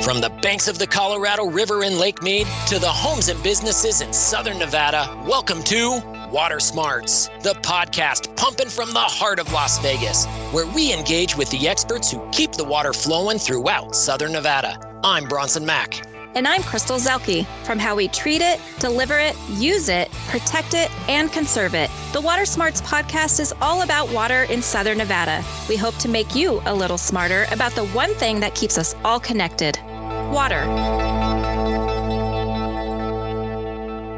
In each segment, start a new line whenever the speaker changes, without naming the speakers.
From the banks of the Colorado River in Lake Mead to the homes and businesses in Southern Nevada, welcome to Water Smarts, the podcast pumping from the heart of Las Vegas, where we engage with the experts who keep the water flowing throughout Southern Nevada. I'm Bronson Mack.
And I'm Crystal Zuelke. From how we treat it, deliver it, use it, protect it, and conserve it, the Water Smarts podcast is all about water in Southern Nevada. We hope to make you a little smarter about the one thing that keeps us all connected: water.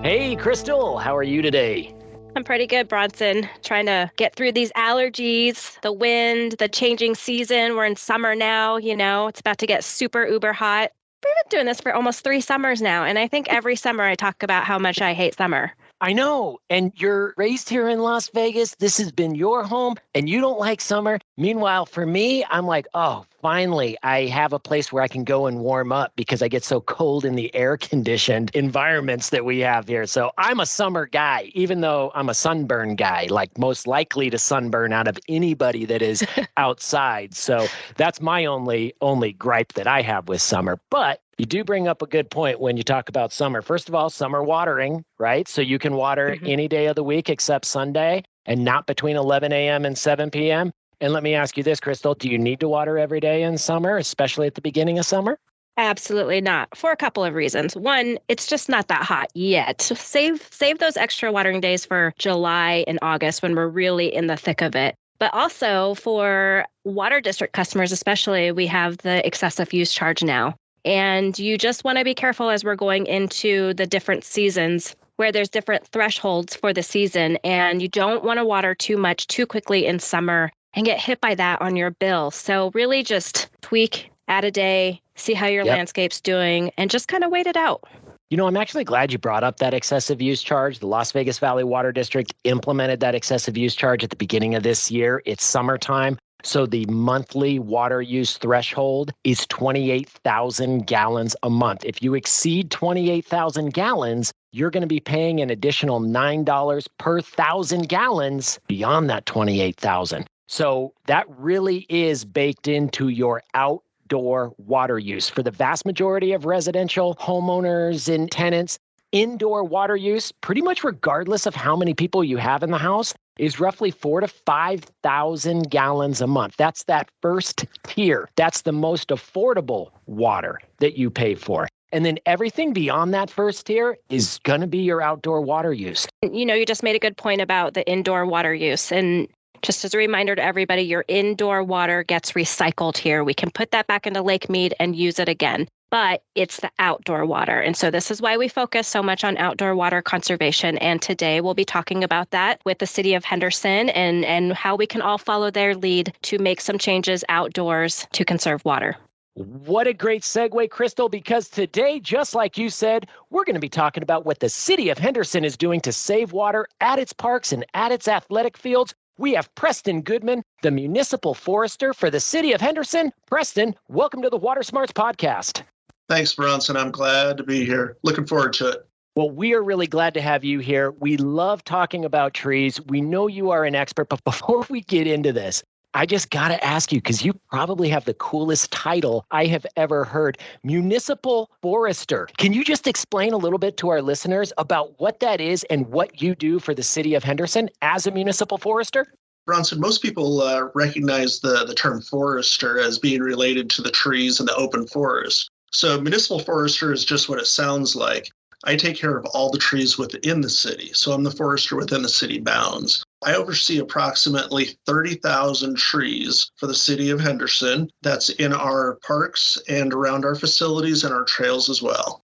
Hey, Crystal, how are you today?
I'm pretty good, Bronson. Trying to get through these allergies, the wind, the changing season. We're in summer now, it's about to get super uber hot. We've been doing this for almost 3 summers now, and I think every summer I talk about how much I hate summer.
I know, and you're raised here in Las Vegas. This has been your home, and you don't like summer. Meanwhile, for me, I'm like, oh, finally, I have a place where I can go and warm up because I get so cold in the air-conditioned environments that we have here. So I'm a summer guy, even though I'm a sunburn guy, like most likely to sunburn out of anybody that is outside. So that's my only gripe that I have with summer. But you do bring up a good point when you talk about summer. First of all, summer watering, right? So you can water any day of the week except Sunday and not between 11 a.m. and 7 p.m. And let me ask you this, Crystal, do you need to water every day in summer, especially at the beginning of summer?
Absolutely not, for a couple of reasons. One, it's just not that hot yet. So save those extra watering days for July and August when we're really in the thick of it. But also for water district customers especially, we have the excessive use charge now. And you just want to be careful as we're going into the different seasons where there's different thresholds for the season. And you don't want to water too much too quickly in summer and get hit by that on your bill. So really just tweak, add a day, see how your landscape's doing, and just kind of wait it out.
I'm actually glad you brought up that excessive use charge. The Las Vegas Valley Water District implemented that excessive use charge at the beginning of this year. It's summertime. So the monthly water use threshold is 28,000 gallons a month. If you exceed 28,000 gallons, you're going to be paying an additional $9 per 1,000 gallons beyond that 28,000. So that really is baked into your outdoor water use. For the vast majority of residential homeowners and tenants, indoor water use, pretty much regardless of how many people you have in the house, is roughly 4,000 to 5,000 gallons a month. That's that first tier. That's the most affordable water that you pay for. And then everything beyond that first tier is going to be your outdoor water use.
You just made a good point about the indoor water use. And just as a reminder to everybody, your indoor water gets recycled here. We can put that back into Lake Mead and use it again. But it's the outdoor water. And so this is why we focus so much on outdoor water conservation. And today we'll be talking about that with the city of Henderson and how we can all follow their lead to make some changes outdoors to conserve water.
What a great segue, Crystal, because today, just like you said, we're going to be talking about what the city of Henderson is doing to save water at its parks and at its athletic fields. We have Preston Goodman, the municipal forester for the city of Henderson. Preston, welcome to the Water Smarts podcast.
Thanks, Bronson. I'm glad to be here. Looking forward to it.
Well, we are really glad to have you here. We love talking about trees. We know you are an expert, but before we get into this, I just got to ask you, because you probably have the coolest title I have ever heard, municipal forester. Can you just explain a little bit to our listeners about what that is and what you do for the city of Henderson as a municipal forester?
Bronson, most people recognize the term forester as being related to the trees in the open forest. So municipal forester is just what it sounds like. I take care of all the trees within the city. So I'm the forester within the city bounds. I oversee approximately 30,000 trees for the city of Henderson. That's in our parks and around our facilities and our trails as well.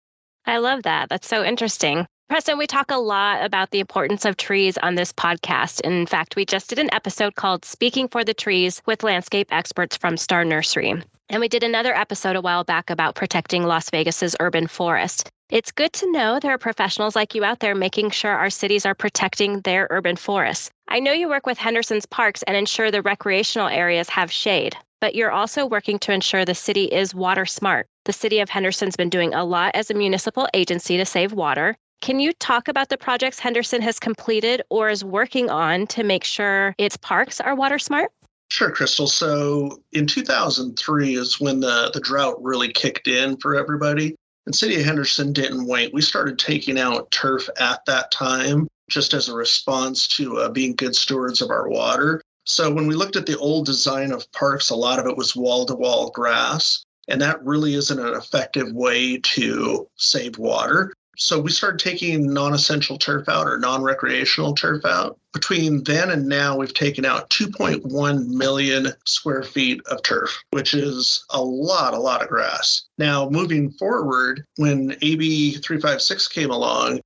I love that. That's so interesting. Preston, we talk a lot about the importance of trees on this podcast. In fact, we just did an episode called Speaking for the Trees with landscape experts from Star Nursery. And we did another episode a while back about protecting Las Vegas's urban forest. It's good to know there are professionals like you out there making sure our cities are protecting their urban forests. I know you work with Henderson's parks and ensure the recreational areas have shade, but you're also working to ensure the city is water smart. The city of Henderson's been doing a lot as a municipal agency to save water. Can you talk about the projects Henderson has completed or is working on to make sure its parks are water smart?
Sure, Crystal. So in 2003 is when the drought really kicked in for everybody. And City of Henderson didn't wait. We started taking out turf at that time just as a response to being good stewards of our water. So when we looked at the old design of parks, a lot of it was wall-to-wall grass, and that really isn't an effective way to save water. So we started taking non-essential turf out or non-recreational turf out. Between then and now, we've taken out 2.1 million square feet of turf, which is a lot of grass. Now, moving forward, when AB 356 came along,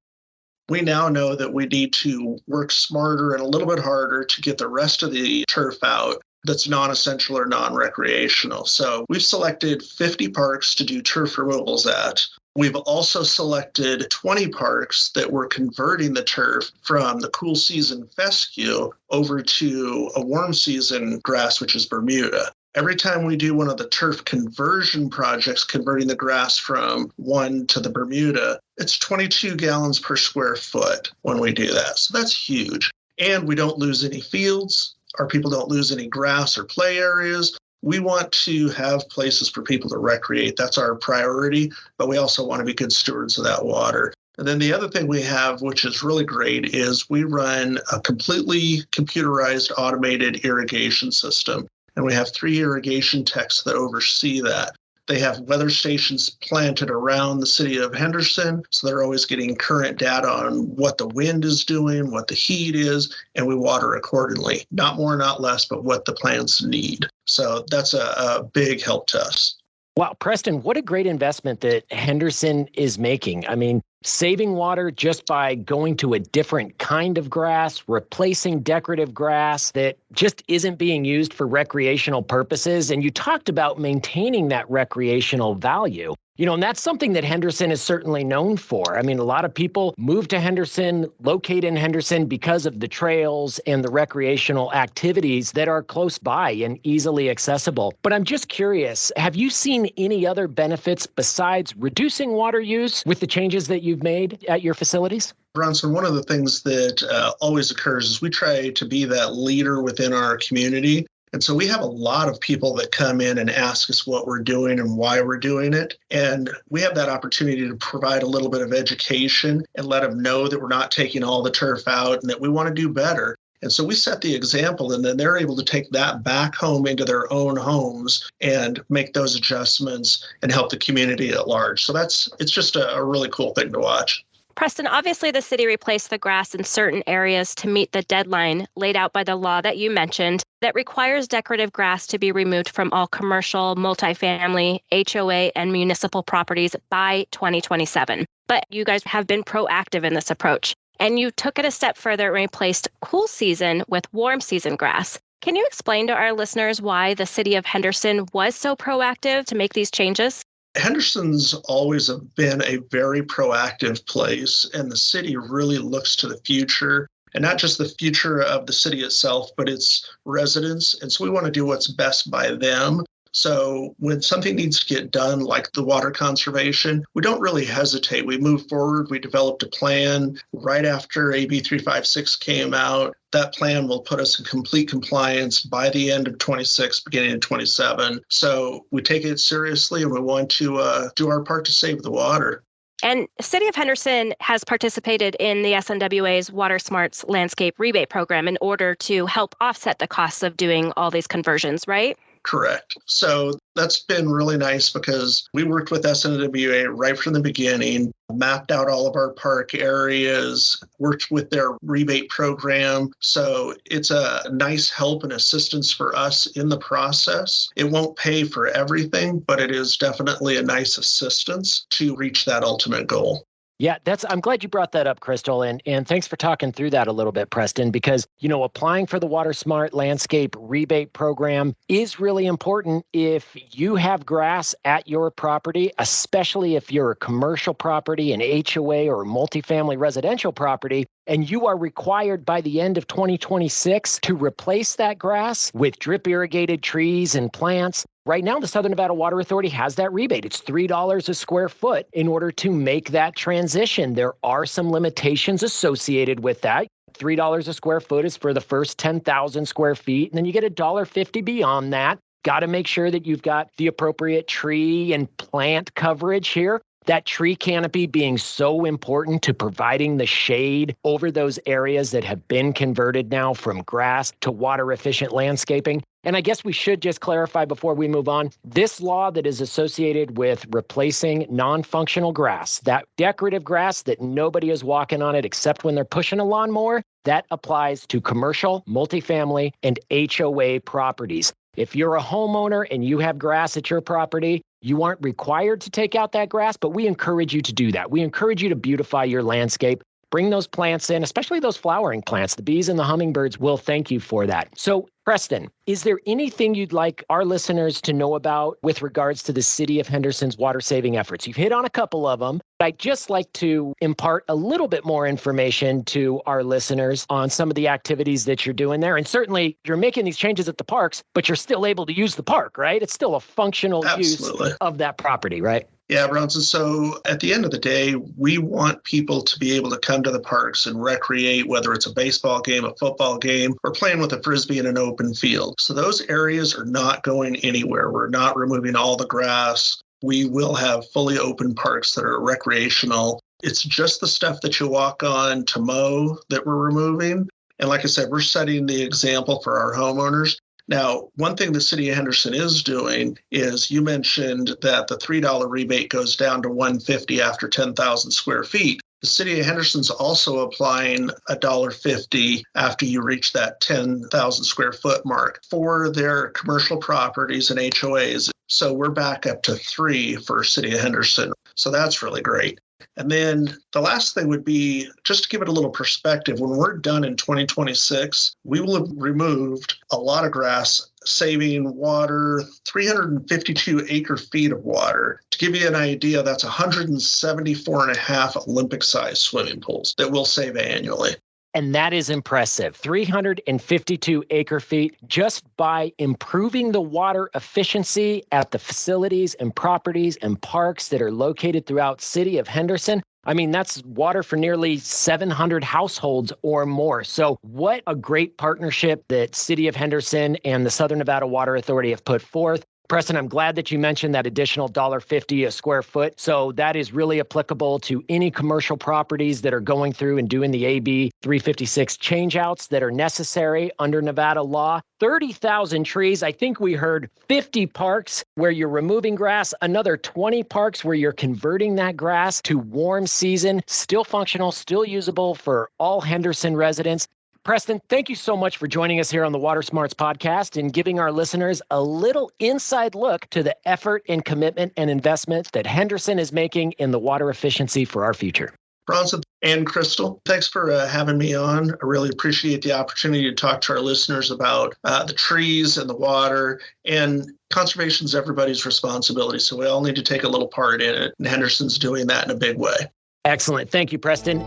we now know that we need to work smarter and a little bit harder to get the rest of the turf out that's non-essential or non-recreational. So we've selected 50 parks to do turf removals at. We've also selected 20 parks that we're converting the turf from the cool season fescue over to a warm season grass, which is Bermuda. Every time we do one of the turf conversion projects, converting the grass from one to the Bermuda, it's 22 gallons per square foot when we do that. So that's huge. And we don't lose any fields. Our people don't lose any grass or play areas. We want to have places for people to recreate. That's our priority, but we also want to be good stewards of that water. And then the other thing we have, which is really great, is we run a completely computerized automated irrigation system. And we have 3 irrigation techs that oversee that. They have weather stations planted around the city of Henderson, so they're always getting current data on what the wind is doing, what the heat is, and we water accordingly. Not more, not less, but what the plants need. So that's a big help to us.
Wow, Preston, what a great investment that Henderson is making. I mean, saving water just by going to a different kind of grass, replacing decorative grass that just isn't being used for recreational purposes. And you talked about maintaining that recreational value. And that's something that Henderson is certainly known for. I mean, a lot of people move to Henderson, locate in Henderson because of the trails and the recreational activities that are close by and easily accessible. But I'm just curious, have you seen any other benefits besides reducing water use with the changes that you've made at your facilities?
Bronson, one of the things that always occurs is we try to be that leader within our community. And so we have a lot of people that come in and ask us what we're doing and why we're doing it. And we have that opportunity to provide a little bit of education and let them know that we're not taking all the turf out and that we want to do better. And so we set the example, and then they're able to take that back home into their own homes and make those adjustments and help the community at large. So it's just a really cool thing to watch.
Preston, obviously the city replaced the grass in certain areas to meet the deadline laid out by the law that you mentioned that requires decorative grass to be removed from all commercial, multifamily, HOA, and municipal properties by 2027. But you guys have been proactive in this approach, and you took it a step further and replaced cool season with warm season grass. Can you explain to our listeners why the city of Henderson was so proactive to make these changes?
Henderson's always been a very proactive place, and the city really looks to the future, and not just the future of the city itself, but its residents. And so we want to do what's best by them. So when something needs to get done, like the water conservation, we don't really hesitate. We move forward. We developed a plan right after AB 356 came out. That plan will put us in complete compliance by the end of 26, beginning of 27. So we take it seriously, and we want to do our part to save the water.
And City of Henderson has participated in the SNWA's Water Smarts Landscape Rebate Program in order to help offset the costs of doing all these conversions, right?
Correct. So that's been really nice because we worked with SNWA right from the beginning, mapped out all of our park areas, worked with their rebate program. So it's a nice help and assistance for us in the process. It won't pay for everything, but it is definitely a nice assistance to reach that ultimate goal.
Yeah, I'm glad you brought that up, Crystal, and thanks for talking through that a little bit, Preston, because, applying for the Water Smart Landscape Rebate Program is really important if you have grass at your property, especially if you're a commercial property, an HOA, or a multifamily residential property, and you are required by the end of 2026 to replace that grass with drip irrigated trees and plants. Right now, the Southern Nevada Water Authority has that rebate. It's $3 a square foot in order to make that transition. There are some limitations associated with that. $3 a square foot is for the first 10,000 square feet. And then you get $1.50 beyond that. Got to make sure that you've got the appropriate tree and plant coverage here. That tree canopy being so important to providing the shade over those areas that have been converted now from grass to water efficient landscaping. And I guess we should just clarify before we move on, this law that is associated with replacing non-functional grass, that decorative grass that nobody is walking on it except when they're pushing a lawnmower, that applies to commercial, multifamily, and HOA properties. If you're a homeowner and you have grass at your property, you aren't required to take out that grass, but we encourage you to do that. We encourage you to beautify your landscape. Bring those plants in, especially those flowering plants. The bees and the hummingbirds will thank you for that. So, Preston, is there anything you'd like our listeners to know about with regards to the City of Henderson's water-saving efforts? You've hit on a couple of them. I'd just like to impart a little bit more information to our listeners on some of the activities that you're doing there. And certainly, you're making these changes at the parks, but you're still able to use the park, right? It's still a functional use of that property, right?
Yeah, Bronson. So at the end of the day, we want people to be able to come to the parks and recreate, whether it's a baseball game, a football game, or playing with a Frisbee in an open field. So those areas are not going anywhere. We're not removing all the grass. We will have fully open parks that are recreational. It's just the stuff that you walk on to mow that we're removing. And like I said, we're setting the example for our homeowners. Now, one thing the City of Henderson is doing is you mentioned that the $3 rebate goes down to $1.50 after 10,000 square feet. The City of Henderson's also applying $1.50 after you reach that 10,000 square foot mark for their commercial properties and HOAs. So we're back up to $3 for City of Henderson. So that's really great. And then the last thing would be, just to give it a little perspective, when we're done in 2026, we will have removed a lot of grass, saving water, 352 acre feet of water. To give you an idea, that's 174 and a half Olympic-sized swimming pools that we'll save annually.
And that is impressive. 352 acre feet just by improving the water efficiency at the facilities and properties and parks that are located throughout City of Henderson. I mean, that's water for nearly 700 households or more. So what a great partnership that City of Henderson and the Southern Nevada Water Authority have put forth. Preston, I'm glad that you mentioned that additional $1.50 a square foot. So that is really applicable to any commercial properties that are going through and doing the AB 356 changeouts that are necessary under Nevada law. 30,000 trees. I think we heard 50 parks where you're removing grass, another 20 parks where you're converting that grass to warm season, still functional, still usable for all Henderson residents. Preston, thank you so much for joining us here on the Water Smarts podcast and giving our listeners a little inside look to the effort and commitment and investment that Henderson is making in the water efficiency for our future.
Bronson and Crystal, thanks for having me on. I really appreciate the opportunity to talk to our listeners about the trees and the water. And conservation is everybody's responsibility, so we all need to take a little part in it. And Henderson's doing that in a big way.
Excellent. Thank you, Preston.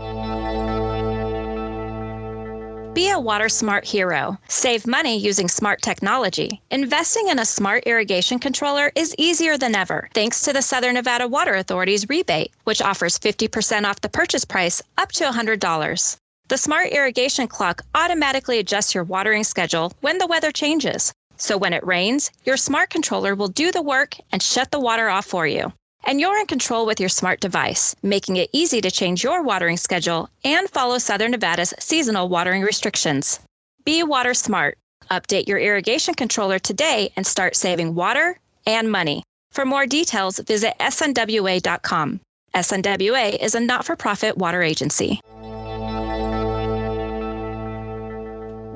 Be a water smart hero. Save money using smart technology. Investing in a smart irrigation controller is easier than ever, thanks to the Southern Nevada Water Authority's rebate, which offers 50% off the purchase price up to $100. The smart irrigation clock automatically adjusts your watering schedule when the weather changes. So when it rains, your smart controller will do the work and shut the water off for you. And you're in control with your smart device, making it easy to change your watering schedule and follow Southern Nevada's seasonal watering restrictions. Be water smart. Update your irrigation controller today and start saving water and money. For more details, visit snwa.com. SNWA is a not-for-profit water agency.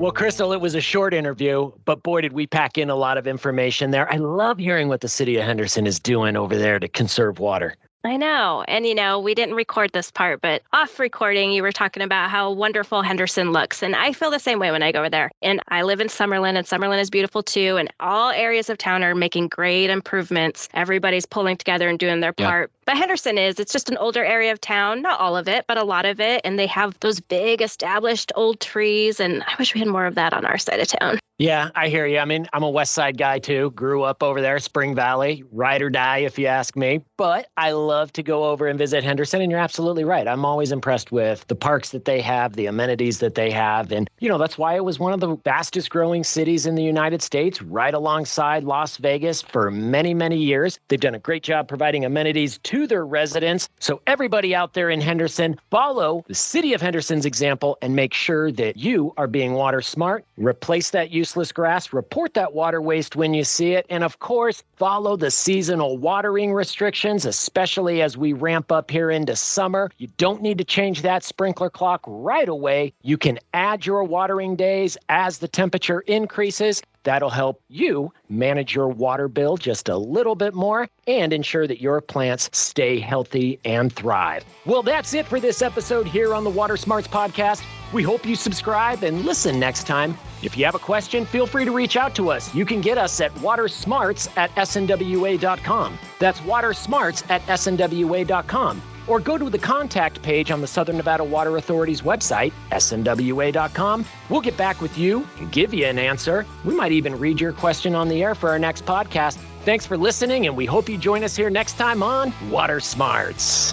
Well, Crystal, it was a short interview, but boy, did we pack in a lot of information there. I love hearing what the City of Henderson is doing over there to conserve water.
I know. And, we didn't record this part, but off recording, you were talking about how wonderful Henderson looks. And I feel the same way when I go over there. And I live in Summerlin, and Summerlin is beautiful too. And all areas of town are making great improvements. Everybody's pulling together and doing their part. But Henderson it's just an older area of town, not all of it, but a lot of it. And they have those big established old trees. And I wish we had more of that on our side of town.
Yeah, I hear you. I mean, I'm a West Side guy too. Grew up over there, Spring Valley, ride or die if you ask me. But I love to go over and visit Henderson, and you're absolutely right. I'm always impressed with the parks that they have, the amenities that they have. And, that's why it was one of the fastest growing cities in the United States, right alongside Las Vegas for many, many years. They've done a great job providing amenities to their residents. So everybody out there in Henderson, follow the city of Henderson's example and make sure that you are being water smart. Replace that useless grass, report that water waste when you see it, and of course, follow the seasonal watering restrictions, especially as we ramp up here into summer. You don't need to change that sprinkler clock right away. You can add your watering days as the temperature increases. That'll help you manage your water bill just a little bit more and ensure that your plants stay healthy and thrive. Well, that's it for this episode here on the Water Smarts Podcast. We hope you subscribe and listen next time. If you have a question, feel free to reach out to us. You can get us at watersmarts@snwa.com. That's watersmarts@snwa.com. Or go to the contact page on the Southern Nevada Water Authority's website, snwa.com. We'll get back with you and give you an answer. We might even read your question on the air for our next podcast. Thanks for listening, and we hope you join us here next time on Water Smarts.